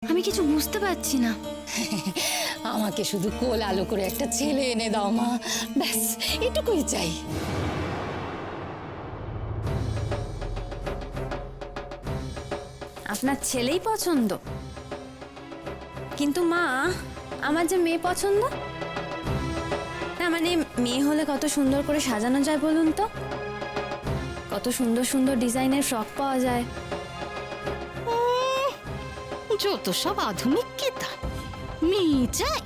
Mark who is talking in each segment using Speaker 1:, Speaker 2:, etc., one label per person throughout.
Speaker 1: আমি কিছু বুঝতে পারছি না।
Speaker 2: আমাকে শুধু কোল আলো করে একটা ছেলে এনে দাও মা, ব্যাস এটুকুই চাই।
Speaker 1: আপনার ছেলেই পছন্দ, কিন্তু মা আমার যে মেয়ে পছন্দ না, মানে মেয়ে হলে কত সুন্দর করে সাজানো যায় বলুন তো, কত সুন্দর সুন্দর ডিজাইনের ফ্রক পাওয়া যায়।
Speaker 3: যত সব আধুনিক কেতা, মেয়ে চাই।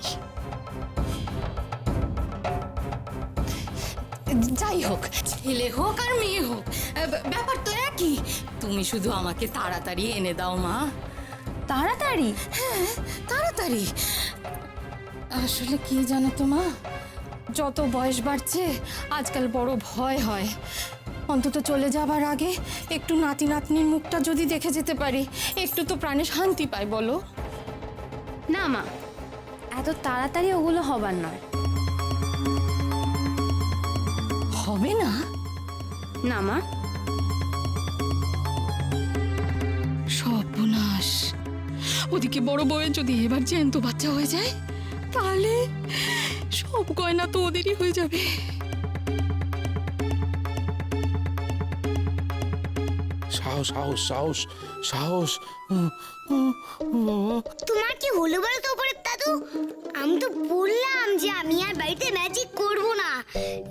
Speaker 2: যাই হোক, ছেলে হোক আর মেয়ে হোক, ব্যাপার তো একই। তুমি শুধু আমাকে তাড়াতাড়ি এনে দাও মা।
Speaker 1: তাড়াতাড়ি?
Speaker 2: হ্যাঁ, তাড়াতাড়ি। আসলে কি জানো তো মা, যত বয়স বাড়ছে আজকাল বড় ভয় হয়। অন্তত চলে যাবার আগে একটু নাতি নাতনির মুখটা যদি দেখে যেতে পারি, একটু তো প্রাণে শান্তি পাই বলো।
Speaker 1: না মা, এত তাড়াতাড়ি ওগুলো হবার নয়।
Speaker 2: হবে না?
Speaker 1: না মা।
Speaker 3: সর্বনাশ, ওদিকে বড় বউয়ের যদি এবার জ্যান্ত বাচ্চা হয়ে যায়, তাহলে সব গয়না তো ওদেরই হয়ে যাবে।
Speaker 4: সাহস সাহস সাহস সাহস।
Speaker 5: তোমার কি হলো বলো তো উপরে দাদু? আমি তো বললাম যে আমি আর বাড়িতে ম্যাজিক করব না।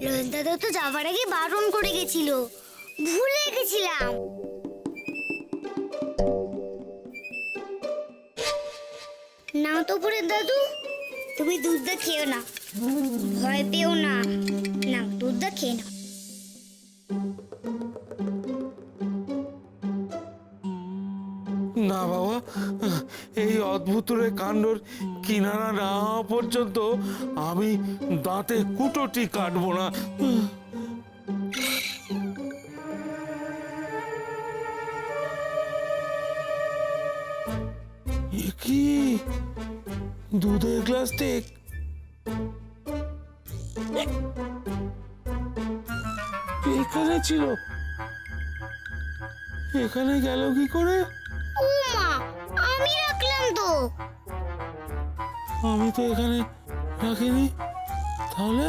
Speaker 5: রোহন দাদু তো যাওয়ার আগে বারণ করে গেছিল, ভুলে গেছিলাম। না তো উপরে দাদু, তুমি দুধটা খেও না, ভয় পেও না। না, দুধটা খেয়ে নাও।
Speaker 4: না বাবা, এই অদ্ভুতরে কাণ্ডর কিনারা না হওয়া পর্যন্ত আমি দাঁতে কুটোটি কাটবো না। এ কি দুধের গ্লাস টেক? এখানে ছিল, এখানে গেল কি করে?
Speaker 5: ও মা, আমি রাখলাম তো।
Speaker 4: আমি তো এখানে রাখিনি, তাহলে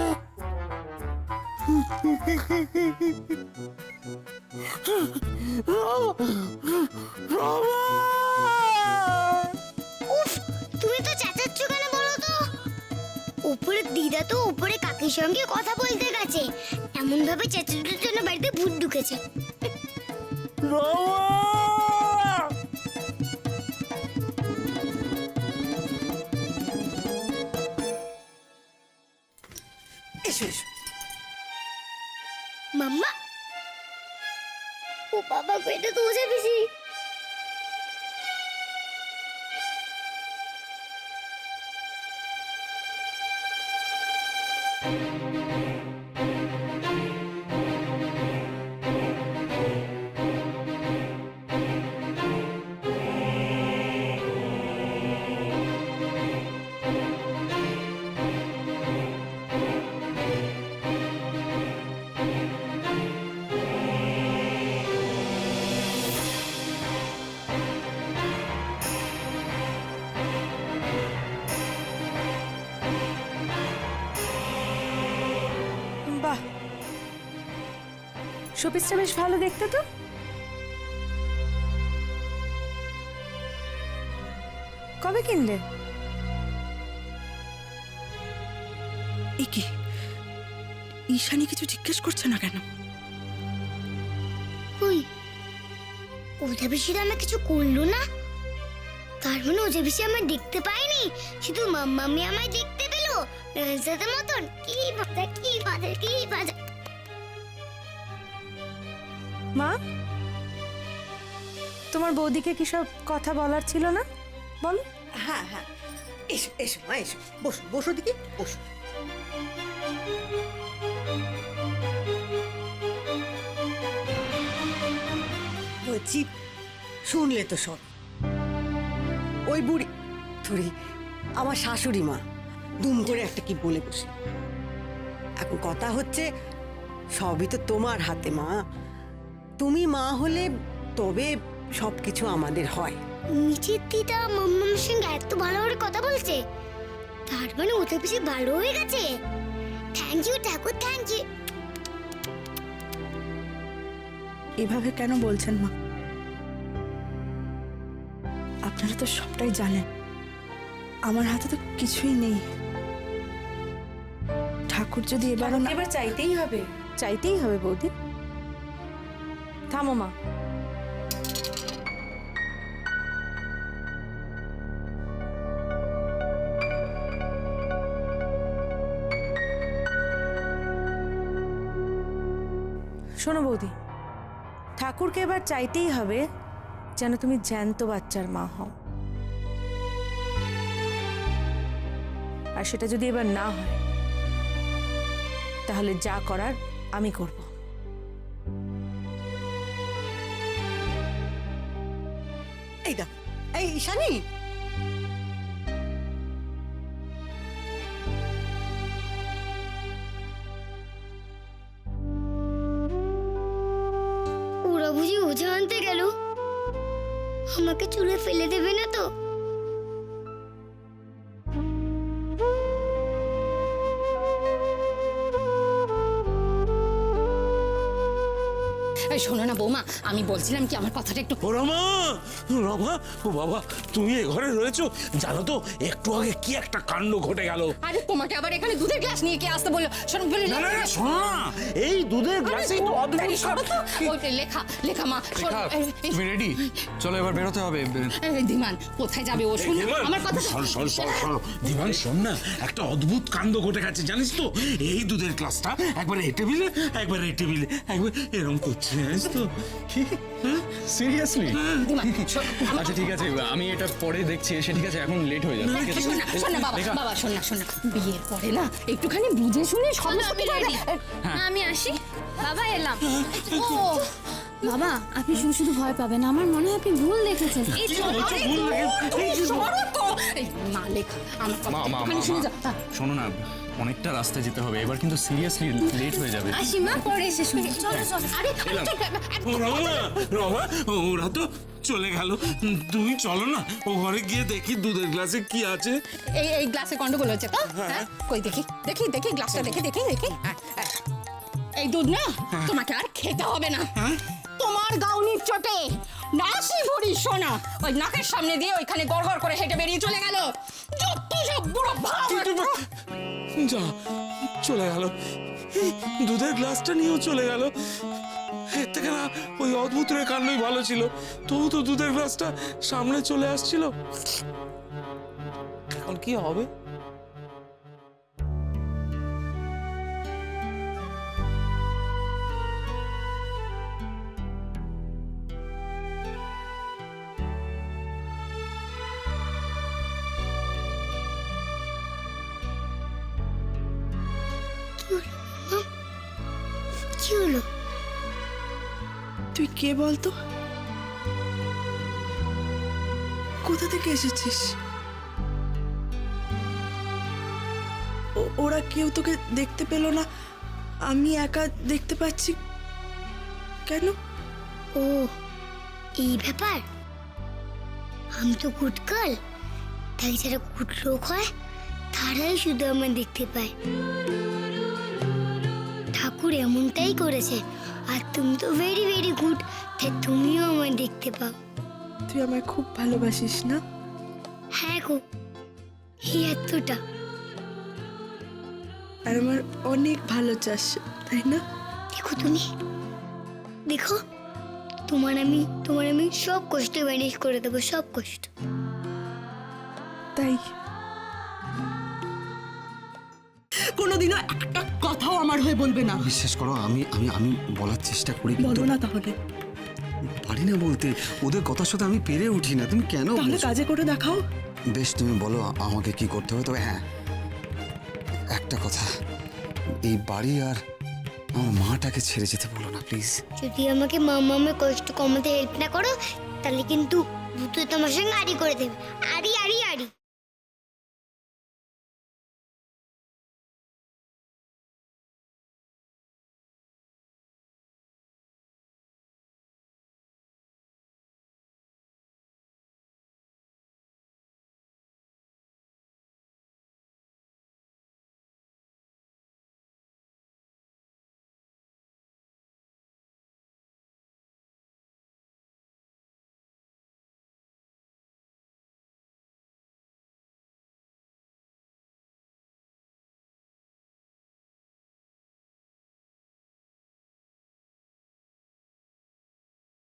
Speaker 5: উফ, তুমি তো চেঁচাচ্ছ কেন বলো তো? উপরে দিদা তো উপরে কাকির সঙ্গে কথা বলতে গেছে, এমন ভাবে চেঁচানোর জন্য বাড়িতে ভূত ঢুকেছে।
Speaker 2: এসো এসো।
Speaker 5: মাম্মা, ও বাবা গো, এটা তো ওঝা পিসি।
Speaker 6: বাহ, শোপিসটা বেশ ভালো দেখতে তো। কবে কিনলে?
Speaker 3: একে ঈশানী কিছু জিজ্ঞেস করছে না কেন?
Speaker 5: ওই ওঝা পিসিরা আমার কিছু করলো না, তার মানে ওঝা পিসি আমায় দেখতে পায়নি, শুধু মাম্মামি আমায় দেখতে পেলো। রোজের মতন কি বাজা কি বাজা কি বাজা।
Speaker 6: মা, তোমার বৌদিকে কি সব কথা বলার ছিল না? বলো।
Speaker 7: হ্যাঁ হ্যাঁ, এসো এসো মা, এসো, বসো বসো দিকে, বসো। বলছি, শুনলে তো সব। ওই বুড়ি থুড়ি আমার শাশুড়ি মা দুম করে একটা কি বলে বসে। এখন কথা হচ্ছে, সবই তো তোমার হাতে মা। তুমি মা হলে তবে সবকিছু আমাদের হয়।
Speaker 5: মিচির দিদা মাম্মার সঙ্গে এত ভালো করে কথা বলছে, তার মানে ওদের বেশি ভালো হয়ে গেছে। Thank you Thakur, thank you.
Speaker 6: এভাবে কেন বলছেন মা? আপনারা তো সবটাই জানেন, আমার হাতে তো কিছুই নেই। ঠাকুর যদি এবারও না,
Speaker 2: এবার চাইতেই হবে।
Speaker 6: চাইতেই হবে বৌদি। থামো মা। শোনো বৌদি, ঠাকুরকে এবার চাইতেই হবে যেন তুমি জ্যান্ত বাচ্চার মা হও। আর সেটা যদি এবার না হয়, তাহলে যা করার আমি করব।
Speaker 7: এই দা, এই ঈশানী,
Speaker 5: ওরা বুঝি ওঝা আনতে গেল, আমাকে চুলে ফেলে দেবে না তো?
Speaker 3: এই শোনো না বৌমা, আমি বলছিলাম কি, আমার কথাটা একটু
Speaker 4: ও রমা, রমা, ও বাবা, তুমি এ ঘরে রয়েছো? জানো তো একটু আগে কি একটা কাণ্ড ঘটে গেল।
Speaker 3: আরে তোমাকে আবার এখানে দুধের গ্লাস নিয়ে কে আসতে বললো? শোনো বলে
Speaker 4: না না না, শোনো না, এই দুধের গ্লাসেই তো অদ্ভুত
Speaker 3: ওইটা লেখা লেখা মা। শোনো,
Speaker 8: তুমি রেডি? চলো এবার বেরোতে হবে।
Speaker 3: ধীমান কোথায় যাবে ও? শোনো আমার কথা।
Speaker 4: দিবান শোন না, একটা অদ্ভুত কাণ্ড ঘটে গেছে জানিস তো। এই দুধের গ্লাসটা একবার এই টেবিলে, একবার এই টেবিলে, একবার এরকম করছে জানিস তো।
Speaker 8: সিরিয়াসলি?
Speaker 3: ধীমান, শোনো,
Speaker 8: আচ্ছা ঠিক আছে, আমি এটা পরে দেখছি এসে। ঠিক আছে, এখন লেট হয়ে যাবে। ঠিক আছে?
Speaker 3: শোন না, শোন না বাবা, বাবা শোন না, শোন না, বিয়ের পরে না একটুখানি বুঝে শুনে সমস্ত
Speaker 1: আমি
Speaker 3: কিছু
Speaker 1: ready। না, আমি আসি। বাবা এলাম। ও বাবা, আপনি শুধু শুধু ভয় পাবেন না, আমার মনে হয় আপনি ভুল দেখেছেন। এই চলো।
Speaker 3: মা লেখা আমার কথা
Speaker 8: মা মা
Speaker 3: একটুখানি শুনে যা।
Speaker 8: শোনো না, অনেকটা রাস্তা যেতে হবে এবার, কিন্তু সিরিয়াসলি লেট হয়ে যাবে।
Speaker 1: আসি মা, পরে এসে শুনি। চলো চলো।
Speaker 3: আরে
Speaker 4: ও রমা, রমা, ওরা তো চলে গেল, তুমি চলো না ও ঘরে গিয়ে দেখি দুধের গ্লাসে কি আছে।
Speaker 3: এই এই গ্লাসে গন্ডগোল হচ্ছে তো? হ্যাঁ, কই দেখি দেখি দেখি গ্লাসটা দেখি দেখি দেখি। এই দুধ না তোমাকে আর খেতে হবে না। তোমার গাউনির চোটে নাসি ভরি সোনা ওই নাকের সামনে দিয়ে ওইখানে গড়গড় করে হেঁটে বেরিয়ে চলে গেল। যত সব বুড়ো ভাব।
Speaker 4: যা, চলে গেল, দুধের গ্লাসটা নিয়েও চলে গেল। এর থেকে না ওই অদ্ভুতের কাণ্ডই ভালো ছিল, তবু তো দুধের গ্লাসটা সামনে চলে আসছিল। এখন কি হবে?
Speaker 5: কি হলো?
Speaker 6: তুই কে বলতো? কোথা থেকে এসেছিস? ওরা কেউ তোকে দেখতে পেল না, আমি একা দেখতে পাচ্ছি কেন?
Speaker 5: ও এই ব্যাপার। আমি তো গুটকাল, তাই যারা গুট লোক হয় তারাই শুধু আমার দেখতে পায়। ঠাকুর এমনটাই করেছে, আর তুমি তো ভেরি ভেরি গুড, তাই তুমিও আমায় দেখতে পাও।
Speaker 6: তুই আমায় খুব ভালোবাসিস না?
Speaker 5: হ্যাঁ গো, এই এতটা।
Speaker 6: আর আমার অনেক ভালো চাস, তাই না?
Speaker 5: দেখো তুমি, দেখো তোমার আমি সব কষ্ট ম্যানেজ করে দেবো, সব কষ্ট।
Speaker 6: তাই
Speaker 2: কোনোদিনও একটা কথাও আমার হয়ে বলবে না।
Speaker 9: বিশ্বাস করো, আমি আমি আমি বলার চেষ্টা করি, কিন্তু
Speaker 6: বলো না তাহলে।
Speaker 9: পারি না বলতে। ওদের কথার সাথে আমি পেরে উঠি না। তুমি কেন
Speaker 6: তাহলে
Speaker 9: বলছো?
Speaker 6: কাজে করে দেখাও।
Speaker 9: বেশ, তুমি বলো আমাকে কি করতে হবে। তবে হ্যাঁ, একটা কথা, এই বাড়ি আর আমার মাটাকে ছেড়ে যেতে বলো না প্লিজ।
Speaker 5: যদি আমাকে মামামের কষ্ট কমাতে হেল্প না করো, তাহলে কিন্তু ভূত তোমার সঙ্গে আড়ি করে দেবে। আড়ি আড়ি